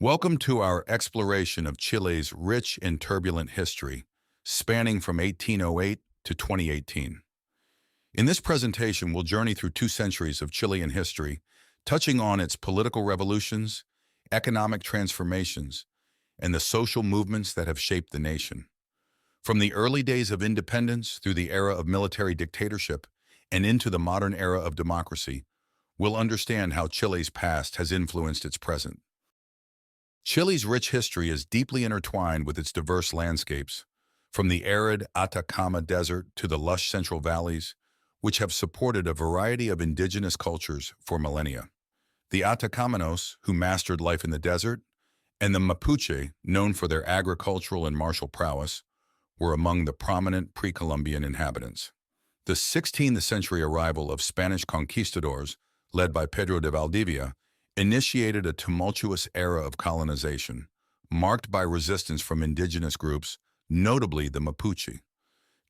Welcome to our exploration of Chile's rich and turbulent history, spanning from 1808 to 2018. In this presentation, we'll journey through 2 centuries of Chilean history, touching on its political revolutions, economic transformations, and the social movements that have shaped the nation. From the early days of independence through the era of military dictatorship and into the modern era of democracy, we'll understand how Chile's past has influenced its present. Chile's rich history is deeply intertwined with its diverse landscapes, from the arid Atacama Desert to the lush central valleys, which have supported a variety of indigenous cultures for millennia. The Atacamanos, who mastered life in the desert, and the Mapuche, known for their agricultural and martial prowess, were among the prominent pre-Columbian inhabitants. The 16th century arrival of Spanish conquistadors, led by Pedro de Valdivia, initiated a tumultuous era of colonization, marked by resistance from indigenous groups, notably the Mapuche.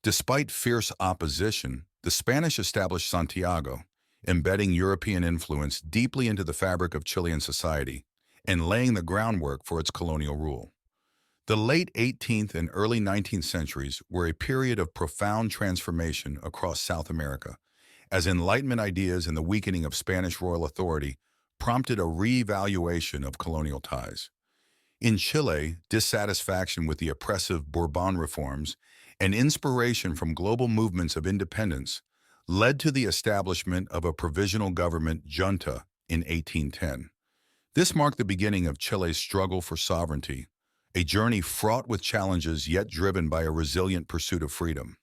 Despite fierce opposition, the Spanish established Santiago, embedding European influence deeply into the fabric of Chilean society and laying the groundwork for its colonial rule. The late 18th and early 19th centuries were a period of profound transformation across South America, as Enlightenment ideas and the weakening of Spanish royal authority prompted a re-evaluation of colonial ties. In Chile, dissatisfaction with the oppressive Bourbon reforms and inspiration from global movements of independence led to the establishment of a provisional government junta in 1810. This marked the beginning of Chile's struggle for sovereignty, a journey fraught with challenges yet driven by a resilient pursuit of freedom.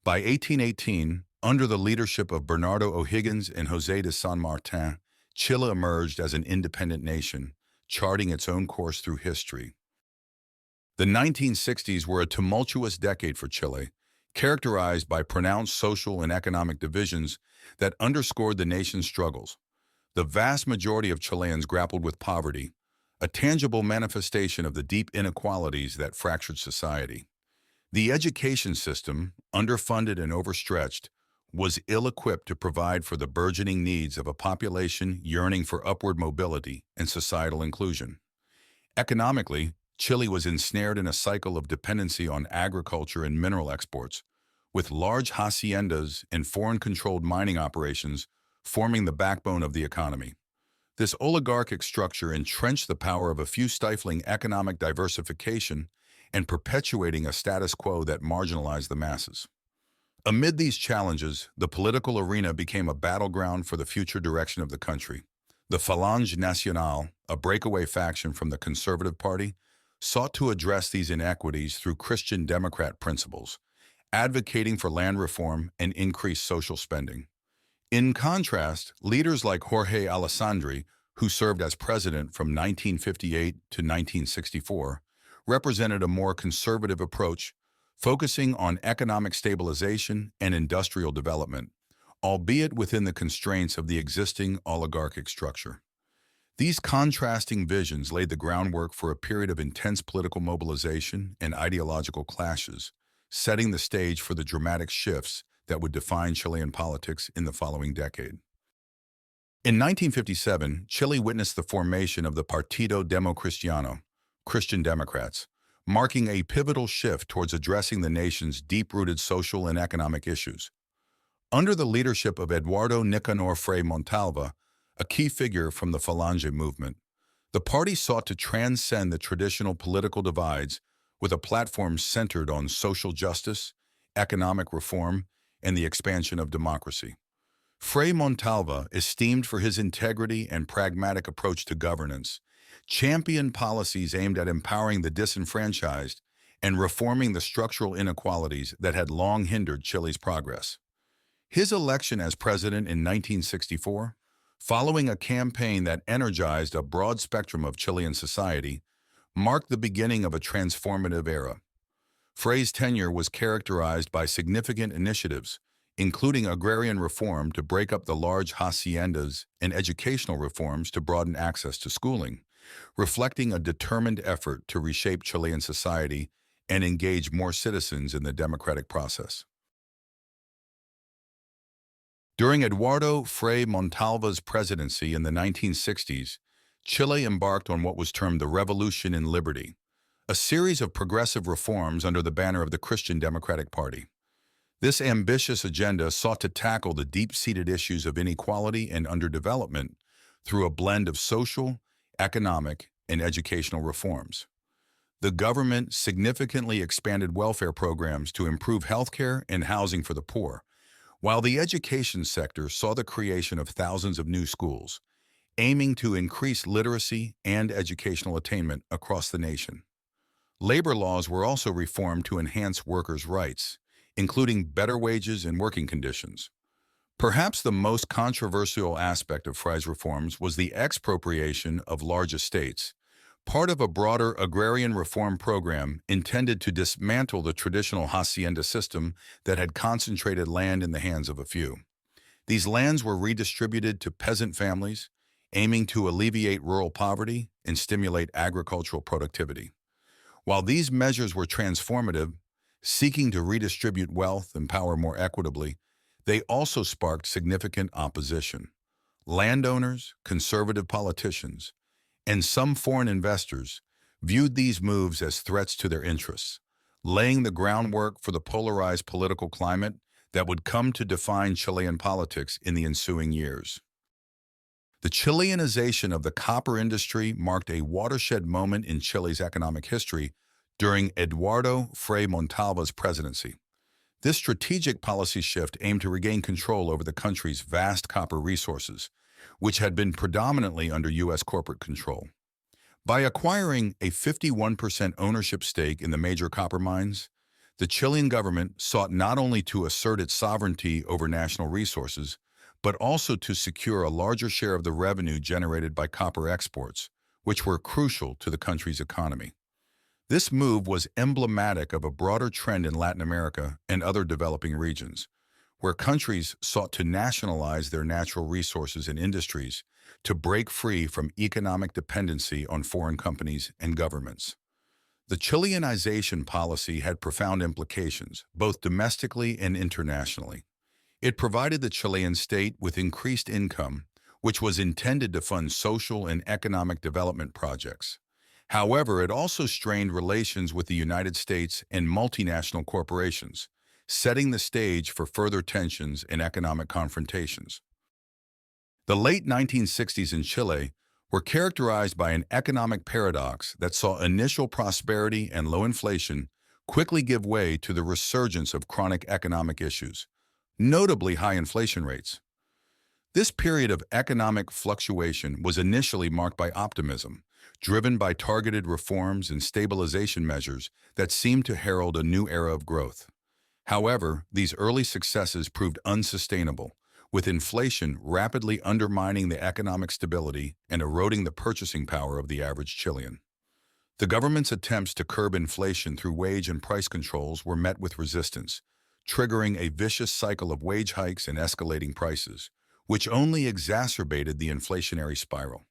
By 1818, under the leadership of Bernardo O'Higgins and José de San Martin, Chile emerged as an independent nation, charting its own course through history. The 1960s were a tumultuous decade for Chile, characterized by pronounced social and economic divisions that underscored the nation's struggles. The vast majority of Chileans grappled with poverty, a tangible manifestation of the deep inequalities that fractured society. The education system, underfunded and overstretched, was ill-equipped to provide for the burgeoning needs of a population yearning for upward mobility and societal inclusion. Economically, Chile was ensnared in a cycle of dependency on agriculture and mineral exports, with large haciendas and foreign-controlled mining operations forming the backbone of the economy. This oligarchic structure entrenched the power of a few, stifling economic diversification and perpetuating a status quo that marginalized the masses. Amid these challenges, the political arena became a battleground for the future direction of the country. The Falange Nacional, a breakaway faction from the Conservative Party, sought to address these inequities through Christian Democrat principles, advocating for land reform and increased social spending. In contrast, leaders like Jorge Alessandri, who served as president from 1958 to 1964, represented a more conservative approach, focusing on economic stabilization and industrial development, albeit within the constraints of the existing oligarchic structure. These contrasting visions laid the groundwork for a period of intense political mobilization and ideological clashes, setting the stage for the dramatic shifts that would define Chilean politics in the following decade. In 1957, Chile witnessed the formation of the Partido Democristiano, Christian Democrats, marking a pivotal shift towards addressing the nation's deep-rooted social and economic issues. Under the leadership of Eduardo Frei Montalva, a key figure from the Falange movement, the party sought to transcend the traditional political divides with a platform centered on social justice, economic reform, and the expansion of democracy. Frei Montalva, esteemed for his integrity and pragmatic approach to governance, championed policies aimed at empowering the disenfranchised and reforming the structural inequalities that had long hindered Chile's progress. His election as president in 1964, following a campaign that energized a broad spectrum of Chilean society, marked the beginning of a transformative era. Frei's tenure was characterized by significant initiatives, including agrarian reform to break up the large haciendas and educational reforms to broaden access to schooling, reflecting a determined effort to reshape Chilean society and engage more citizens in the democratic process. During Eduardo Frei Montalva's presidency in the 1960s, Chile embarked on what was termed the Revolution in Liberty, a series of progressive reforms under the banner of the Christian Democratic Party. This ambitious agenda sought to tackle the deep-seated issues of inequality and underdevelopment through a blend of social, economic, and educational reforms. The government significantly expanded welfare programs to improve healthcare and housing for the poor, while the education sector saw the creation of thousands of new schools, aiming to increase literacy and educational attainment across the nation. Labor laws were also reformed to enhance workers' rights, including better wages and working conditions. Perhaps the most controversial aspect of Frei's reforms was the expropriation of large estates, part of a broader agrarian reform program intended to dismantle the traditional hacienda system that had concentrated land in the hands of a few. These lands were redistributed to peasant families, aiming to alleviate rural poverty and stimulate agricultural productivity. While these measures were transformative, seeking to redistribute wealth and power more equitably, they also sparked significant opposition. Landowners, conservative politicians, and some foreign investors viewed these moves as threats to their interests, laying the groundwork for the polarized political climate that would come to define Chilean politics in the ensuing years. The Chileanization of the copper industry marked a watershed moment in Chile's economic history during Eduardo Frei Montalva's presidency. This strategic policy shift aimed to regain control over the country's vast copper resources, which had been predominantly under U.S. corporate control. By acquiring a 51% ownership stake in the major copper mines, the Chilean government sought not only to assert its sovereignty over national resources, but also to secure a larger share of the revenue generated by copper exports, which were crucial to the country's economy. This move was emblematic of a broader trend in Latin America and other developing regions, where countries sought to nationalize their natural resources and industries to break free from economic dependency on foreign companies and governments. The Chileanization policy had profound implications, both domestically and internationally. It provided the Chilean state with increased income, which was intended to fund social and economic development projects. However, it also strained relations with the United States and multinational corporations, setting the stage for further tensions and economic confrontations. The late 1960s in Chile were characterized by an economic paradox that saw initial prosperity and low inflation quickly give way to the resurgence of chronic economic issues, notably high inflation rates. This period of economic fluctuation was initially marked by optimism, driven by targeted reforms and stabilization measures that seemed to herald a new era of growth. However, these early successes proved unsustainable, with inflation rapidly undermining the economic stability and eroding the purchasing power of the average Chilean. The government's attempts to curb inflation through wage and price controls were met with resistance, triggering a vicious cycle of wage hikes and escalating prices, which only exacerbated the inflationary spiral.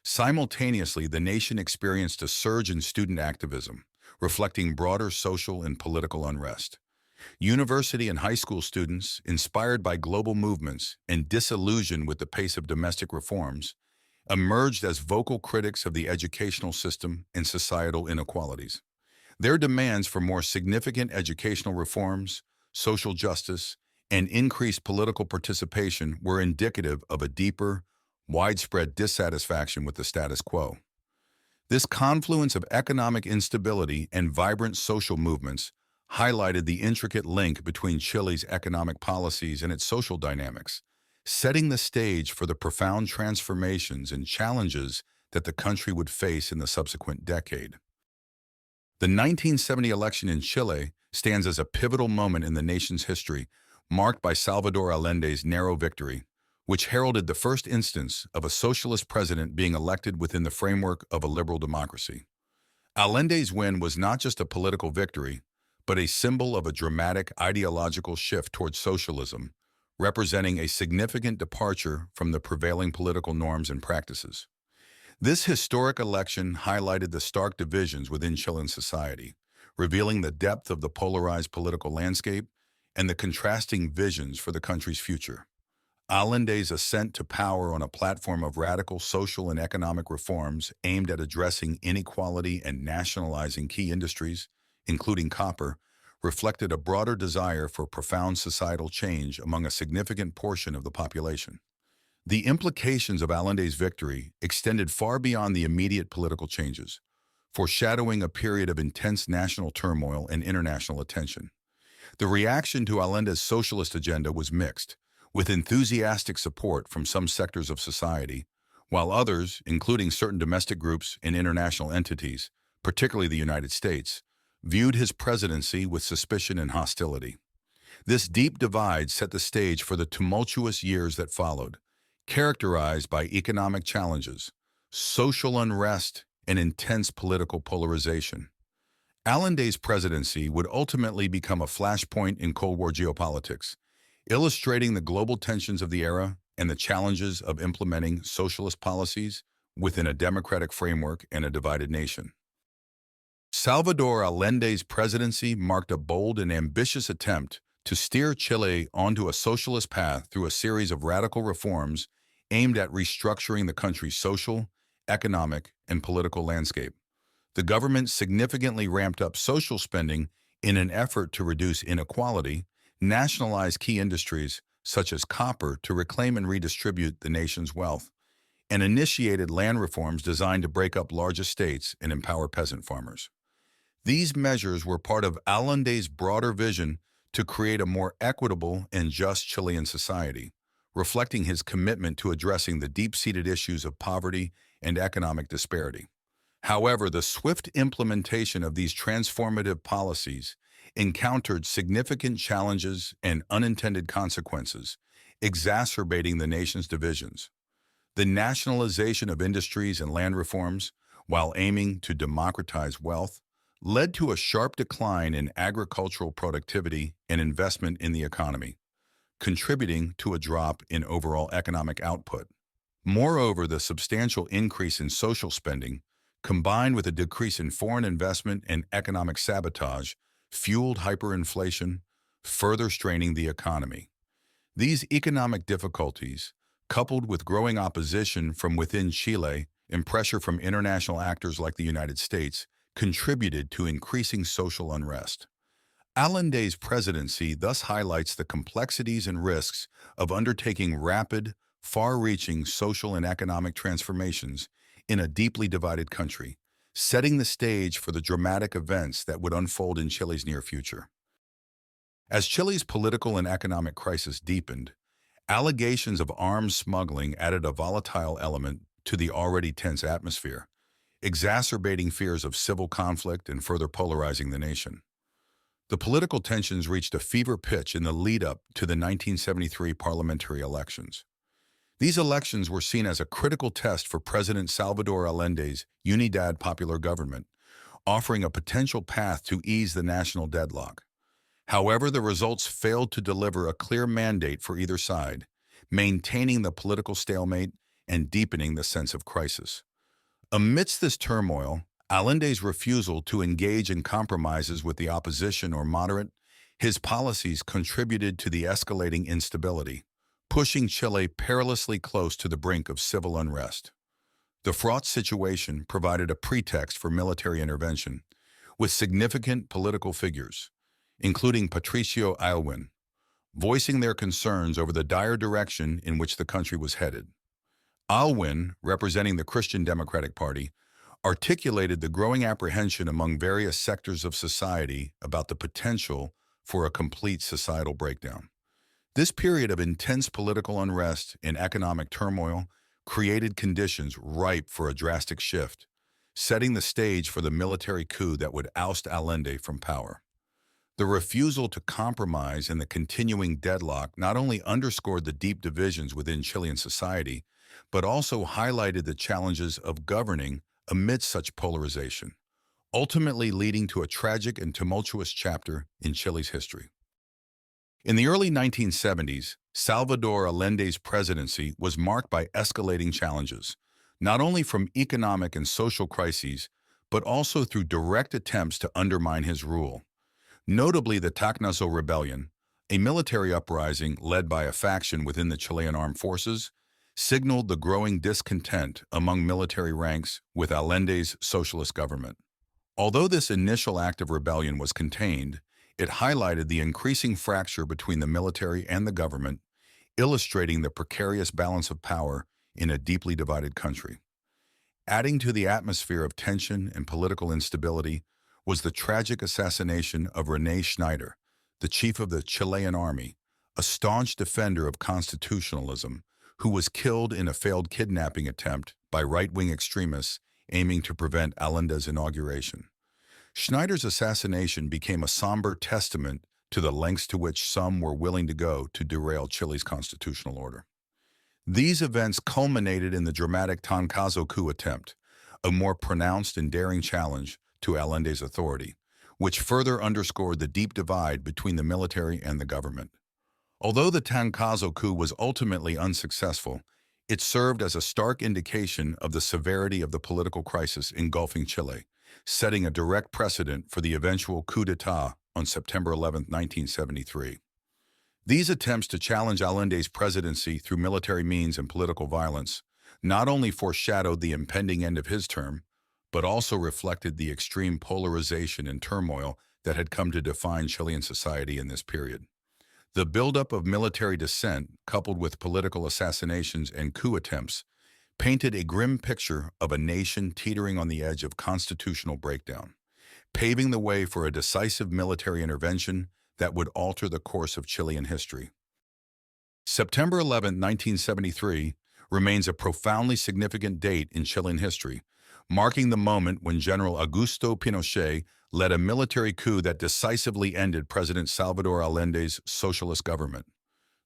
Simultaneously, the nation experienced a surge in student activism, reflecting broader social and political unrest. University and high school students, inspired by global movements and disillusioned with the pace of domestic reforms, emerged as vocal critics of the educational system and societal inequalities. Their demands for more significant educational reforms, social justice, and increased political participation were indicative of a deeper, widespread dissatisfaction with the status quo. This confluence of economic instability and vibrant social movements highlighted the intricate link between Chile's economic policies and its social dynamics, setting the stage for the profound transformations and challenges that the country would face in the subsequent decade. The 1970 election in Chile stands as a pivotal moment in the nation's history, marked by Salvador Allende's narrow victory, which heralded the first instance of a socialist president being elected within the framework of a liberal democracy. Allende's win was not just a political victory, but a symbol of a dramatic ideological shift towards socialism, representing a significant departure from the prevailing political norms and practices. This historic election highlighted the stark divisions within Chilean society, revealing the depth of the polarized political landscape and the contrasting visions for the country's future. Allende's ascent to power on a platform of radical social and economic reforms aimed at addressing inequality and nationalizing key industries, including copper, reflected a broader desire for profound societal change among a significant portion of the population. The implications of Allende's victory extended far beyond the immediate political changes, foreshadowing a period of intense national turmoil and international attention. The reaction to Allende's socialist agenda was mixed, with enthusiastic support from some sectors of society, while others, including certain domestic groups and international entities, particularly the United States, viewed his presidency with suspicion and hostility. This deep divide set the stage for the tumultuous years that followed, characterized by economic challenges, social unrest, and intense political polarization. Allende's presidency would ultimately become a flashpoint in Cold War geopolitics, illustrating the global tensions of the era and the challenges of implementing socialist policies within a democratic framework and a divided nation. Salvador Allende's presidency marked a bold and ambitious attempt to steer Chile onto a socialist path through a series of radical reforms aimed at restructuring the country's social, economic, and political landscape. The government significantly ramped up social spending in an effort to reduce inequality, nationalize key industries such as copper to reclaim and redistribute the nation's wealth, and initiated land reforms designed to break up large estates and empower peasant farmers. These measures were part of Allende's broader vision to create a more equitable and just Chilean society, reflecting his commitment to addressing the deep-seated issues of poverty and economic disparity. However, the swift implementation of these transformative policies encountered significant challenges and unintended consequences, exacerbating the nation's divisions. The nationalization of industries and land reforms, while aiming to democratize wealth, led to a sharp decline in agricultural productivity and investment in the economy, contributing to a drop in overall economic output. Moreover, the substantial increase in social spending, combined with a decrease in foreign investment and economic sabotage, fueled hyperinflation, further straining the economy. These economic difficulties, coupled with growing opposition from within Chile and pressure from international actors like the United States, contributed to increasing social unrest. Allende's presidency thus highlights the complexities and risks of undertaking rapid, far-reaching social and economic transformations in a deeply divided country, setting the stage for the dramatic events that would unfold in Chile's near future. As Chile's political and economic crisis deepened, allegations of arms smuggling added a volatile element to the already tense atmosphere, exacerbating fears of civil conflict and further polarizing the nation. The political tensions reached a fever pitch in the lead-up to the 1973 parliamentary elections. These elections were seen as a critical test for President Salvador Allende's Unidad Popular government, offering a potential path to ease the national deadlock. However, the results failed to deliver a clear mandate for either side, maintaining the political stalemate and deepening the sense of crisis. Amidst this turmoil, Allende's refusal to engage in compromises with the opposition or moderate, his policies contributed to the escalating instability, pushing Chile perilously close to the brink of civil unrest. The fraught situation provided a pretext for military intervention, with significant political figures, including Patricio Aylwin, voicing their concerns over the dire direction in which the country was headed. Aylwin, representing the Christian Democratic Party, articulated the growing apprehension among various sectors of society about the potential for a complete societal breakdown. This period of intense political unrest and economic turmoil created conditions ripe for a drastic shift, setting the stage for the military coup that would oust Allende from power. The refusal to compromise and the continuing deadlock not only underscored the deep divisions within Chilean society, but also highlighted the challenges of governing amidst such polarization, ultimately leading to a tragic and tumultuous chapter in Chile's history. In the early 1970s, Salvador Allende's presidency was marked by escalating challenges, not only from economic and social crises, but also through direct attempts to undermine his rule. Notably, the Tacnazo Rebellion, A military uprising led by a faction within the Chilean armed forces signaled the growing discontent among military ranks with Allende's socialist government. Although this initial act of rebellion was contained, it highlighted the increasing fracture between the military and the government, illustrating the precarious balance of power in a deeply divided country. Adding to the atmosphere of tension and political instability was the tragic assassination of René Schneider, the chief of the Chilean army, a staunch defender of constitutionalism, who was killed in a failed kidnapping attempt by right-wing extremists aiming to prevent Allende's inauguration. Schneider's assassination became a somber testament to the lengths to which some were willing to go to derail Chile's constitutional order. These events culminated in the dramatic Tancazo coup attempt, a more pronounced and daring challenge to Allende's authority, which further underscored the deep divide between the military and the government. Although the Tancazo coup was ultimately unsuccessful, it served as a stark indication of the severity of the political crisis engulfing Chile, setting a direct precedent for the eventual coup d'état on September 11, 1973. These attempts to challenge Allende's presidency through military means and political violence not only foreshadowed the impending end of his term, but also reflected the extreme polarization and turmoil that had come to define Chilean society in this period. The buildup of military dissent, coupled with political assassinations and coup attempts, painted a grim picture of a nation teetering on the edge of constitutional breakdown, paving the way for a decisive military intervention that would alter the course of Chilean history. September 11, 1973, remains a profoundly significant date in Chilean history, marking the moment when General Augusto Pinochet led a military coup that decisively ended President Salvador Allende's socialist government.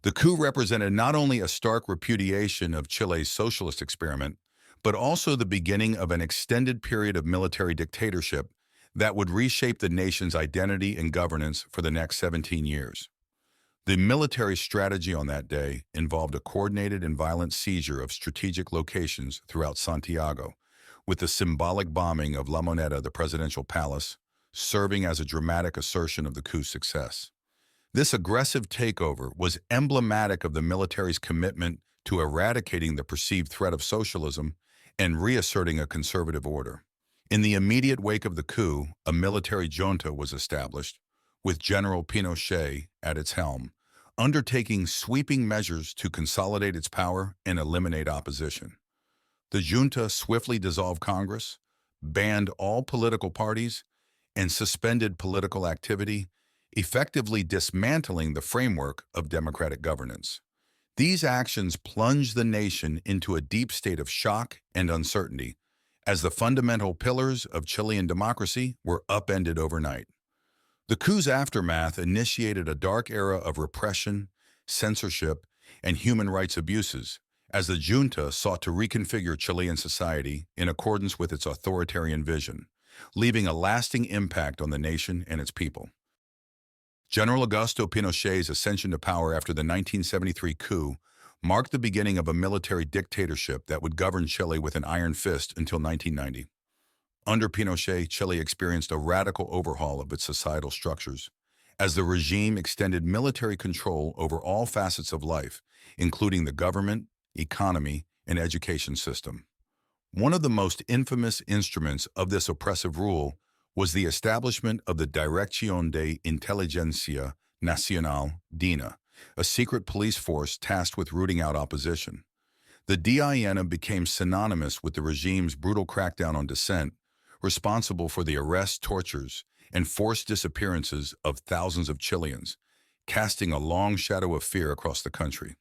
The coup represented not only a stark repudiation of Chile's socialist experiment, but also the beginning of an extended period of military dictatorship that would reshape the nation's identity and governance for the next 17 years. The military strategy on that day involved a coordinated and violent seizure of strategic locations throughout Santiago, with the symbolic bombing of La Moneda, the presidential palace, serving as a dramatic assertion of the coup's success. This aggressive takeover was emblematic of the military's commitment to eradicating the perceived threat of socialism and reasserting a conservative order. In the immediate wake of the coup, a military junta was established, with General Pinochet at its helm, undertaking sweeping measures to consolidate its power and eliminate opposition. The junta swiftly dissolved Congress, banned all political parties, and suspended political activity, effectively dismantling the framework of democratic governance. These actions plunged the nation into a deep state of shock and uncertainty, as the fundamental pillars of Chilean democracy were upended overnight. The coup's aftermath initiated a dark era of repression, censorship, and human rights abuses, as the junta sought to reconfigure Chilean society in accordance with its authoritarian vision, leaving a lasting impact on the nation and its people. General Augusto Pinochet's ascension to power after the 1973 coup marked the beginning of a military dictatorship that would govern Chile with an iron fist until 1990. Under Pinochet, Chile experienced a radical overhaul of its societal structures, as the regime extended military control over all facets of life, including the government, economy, and education system. One of the most infamous instruments of this oppressive rule was the establishment of the Dirección de Inteligencia Nacional, DINA, a secret police force tasked with rooting out opposition. The DINA became synonymous with the regime's brutal crackdown on dissent, responsible for the arrests, tortures, and forced disappearances of thousands of Chileans, casting a long shadow of fear across the country.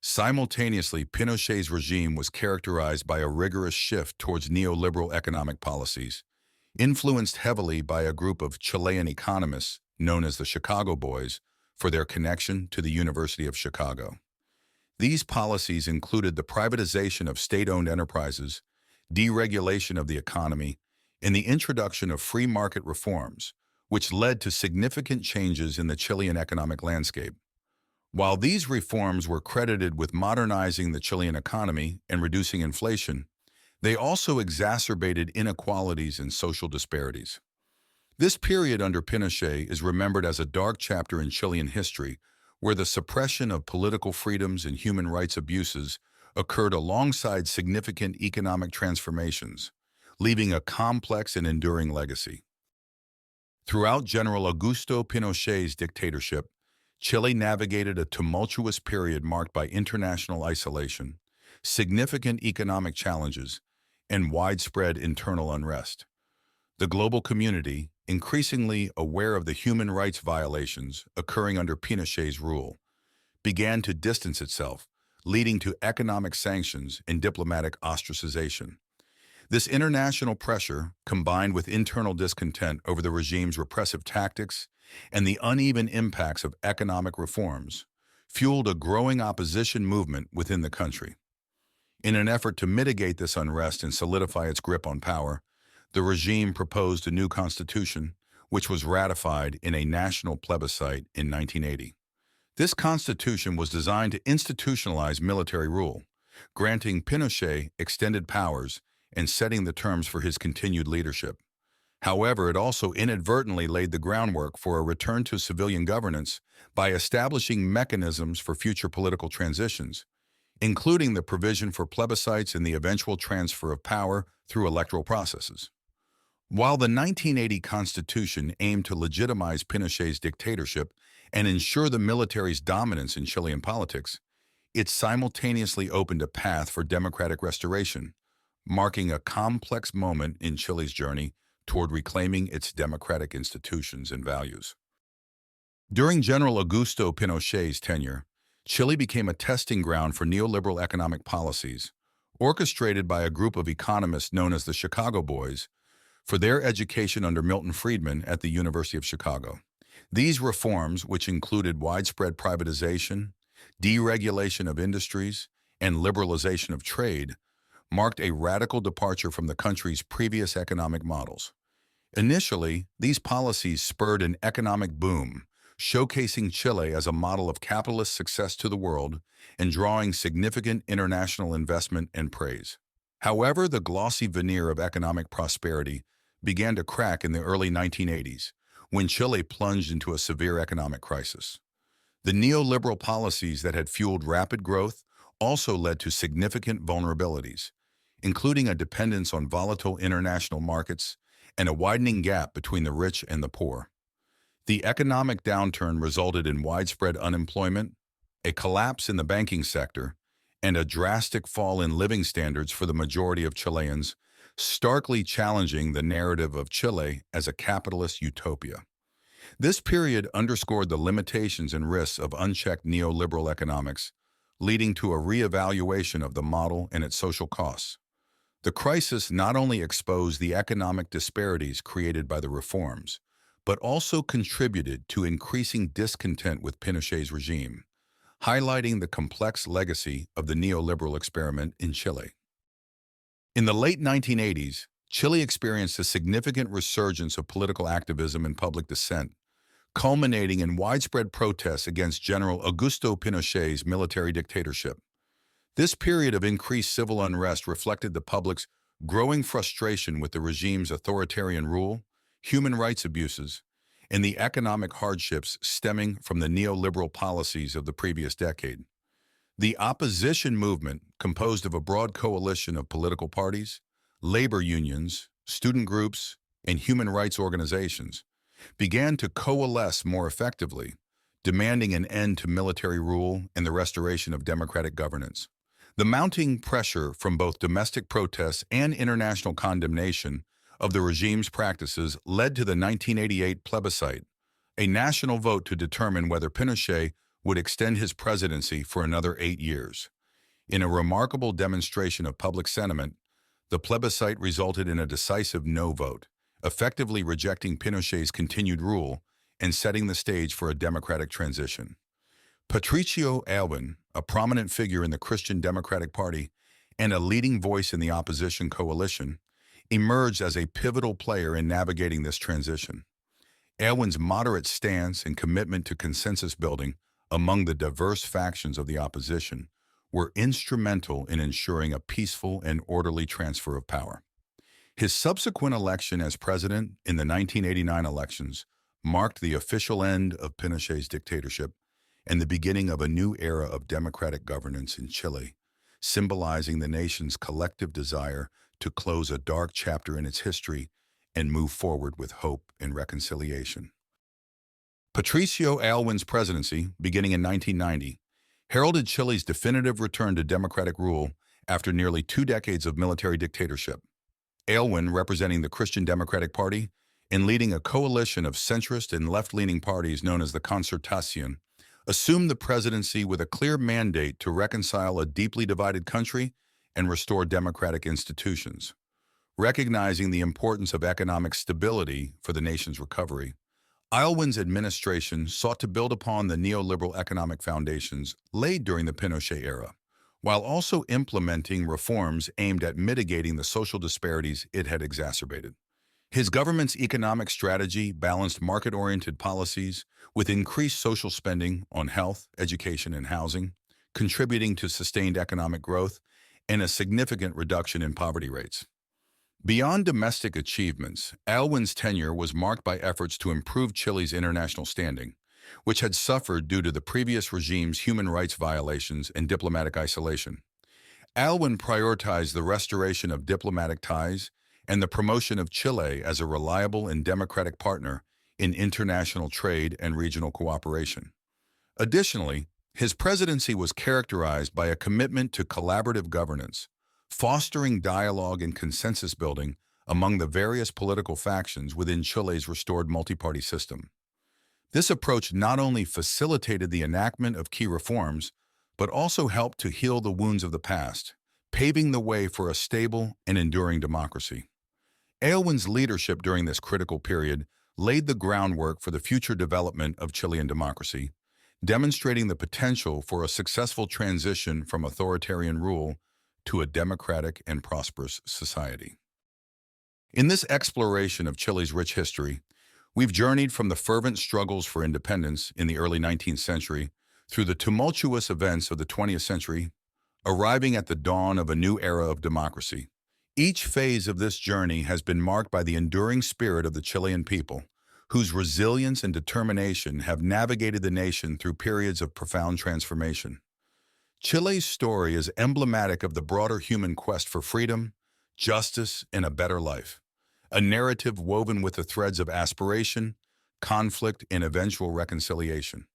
Simultaneously, Pinochet's regime was characterized by a rigorous shift towards neoliberal economic policies, influenced heavily by a group of Chilean economists known as the Chicago Boys for their connection to the University of Chicago. These policies included the privatization of state-owned enterprises, deregulation of the economy, and the introduction of free market reforms, which led to significant changes in the Chilean economic landscape. While these reforms were credited with modernizing the Chilean economy and reducing inflation, they also exacerbated inequalities and social disparities. This period under Pinochet is remembered as a dark chapter in Chilean history, where the suppression of political freedoms and human rights abuses occurred alongside significant economic transformations, leaving a complex and enduring legacy. Throughout General Augusto Pinochet's dictatorship, Chile navigated a tumultuous period marked by international isolation, significant economic challenges, and widespread internal unrest. The global community, increasingly aware of the human rights violations occurring under Pinochet's rule, began to distance itself, leading to economic sanctions and diplomatic ostracization. This international pressure, combined with internal discontent over the regime's repressive tactics and the uneven impacts of economic reforms, fueled a growing opposition movement within the country. In an effort to mitigate this unrest and solidify its grip on power, the regime proposed a new constitution, which was ratified in a national plebiscite in 1980. This constitution was designed to institutionalize military rule, granting Pinochet extended powers and setting the terms for his continued leadership. However, it also inadvertently laid the groundwork for a return to civilian governance by establishing mechanisms for future political transitions, including the provision for plebiscites and the eventual transfer of power through electoral processes. While the 1980 Constitution aimed to legitimize Pinochet's dictatorship and ensure the military's dominance in Chilean politics, it simultaneously opened a path for democratic restoration, marking a complex moment in Chile's journey toward reclaiming its democratic institutions and values. During General Augusto Pinochet's tenure, Chile became a testing ground for neoliberal economic policies, orchestrated by a group of economists known as the Chicago Boys, for their education under Milton Friedman at the University of Chicago. These reforms, which included widespread privatization, deregulation of industries, and liberalization of trade, marked a radical departure from the country's previous economic models. Initially, these policies spurred an economic boom, showcasing Chile as a model of capitalist success to the world and drawing significant international investment and praise. However, the glossy veneer of economic prosperity began to crack in the early 1980s, when Chile plunged into a severe economic crisis. The neoliberal policies that had fueled rapid growth also led to significant vulnerabilities, including a dependence on volatile international markets and a widening gap between the rich and the poor. The economic downturn resulted in widespread unemployment, a collapse in the banking sector, and a drastic fall in living standards for the majority of Chileans, starkly challenging the narrative of Chile as a capitalist utopia. This period underscored the limitations and risks of unchecked neoliberal economics, leading to a reevaluation of the model and its social costs. The crisis not only exposed the economic disparities created by the reforms, but also contributed to increasing discontent with Pinochet's regime, highlighting the complex legacy of the neoliberal experiment in Chile. In the late 1980s, Chile experienced a significant resurgence of political activism and public dissent, culminating in widespread protests against General Augusto Pinochet's military dictatorship. This period of increased civil unrest reflected the public's growing frustration with the regime's authoritarian rule, human rights abuses, and the economic hardships stemming from the neoliberal policies of the previous decade. The opposition movement, composed of a broad coalition of political parties, labor unions, student groups, and human rights organizations, began to coalesce more effectively, demanding an end to military rule and the restoration of democratic governance. The mounting pressure from both domestic protests and international condemnation of the regime's practices led to the 1988 plebiscite, a national vote to determine whether Pinochet would extend his presidency for another 8 years. In a remarkable demonstration of public sentiment, the plebiscite resulted in a decisive no vote, effectively rejecting Pinochet's continued rule and setting the stage for a democratic transition. Patricio Aylwin, a prominent figure in the Christian Democratic Party and a leading voice in the opposition coalition, emerged as a pivotal player in navigating this transition. Aylwin's moderate stance and commitment to consensus building among the diverse factions of the opposition were instrumental in ensuring a peaceful and orderly transfer of power. His subsequent election as president in the 1989 elections marked the official end of Pinochet's dictatorship and the beginning of a new era of democratic governance in Chile, symbolizing the nation's collective desire to close a dark chapter in its history and move forward with hope and reconciliation. Patricio Aylwin's presidency, beginning in 1990, heralded Chile's definitive return to democratic rule after nearly 2 decades of military dictatorship. Aylwin, representing the Christian Democratic Party and leading a coalition of centrist and left-leaning parties known as the Concertación, assumed the presidency with a clear mandate to reconcile a deeply divided country and restore democratic institutions. Recognizing the importance of economic stability for the nation's recovery, Aylwin's administration sought to build upon the neoliberal economic foundations laid during the Pinochet era, while also implementing reforms aimed at mitigating the social disparities it had exacerbated. His government's economic strategy balanced market-oriented policies with increased social spending on health, education, and housing, contributing to sustained economic growth and a significant reduction in poverty rates. Beyond domestic achievements, Aylwin's tenure was marked by efforts to improve Chile's international standing, which had suffered due to the previous regime's human rights violations and diplomatic isolation. Aylwin prioritized the restoration of diplomatic ties and the promotion of Chile as a reliable and democratic partner in international trade and regional cooperation. Additionally, his presidency was characterized by a commitment to collaborative governance, fostering dialogue and consensus building among the various political factions within Chile's restored multi-party system. This approach not only facilitated the enactment of key reforms, but also helped to heal the wounds of the past, paving the way for a stable and enduring democracy. Aylwin's leadership during this critical period laid the groundwork for the future development of Chilean democracy, demonstrating the potential for a successful transition from authoritarian rule to a democratic and prosperous society. In this exploration of Chile's rich history, we've journeyed from the fervent struggles for independence in the early 19th century through the tumultuous events of the 20th century, arriving at the dawn of a new era of democracy. Each phase of this journey has been marked by the enduring spirit of the Chilean people, whose resilience and determination have navigated the nation through periods of profound transformation. Chile's story is emblematic of the broader human quest for freedom, justice, and a better life, a narrative woven with the threads of aspiration, conflict, and eventual reconciliation.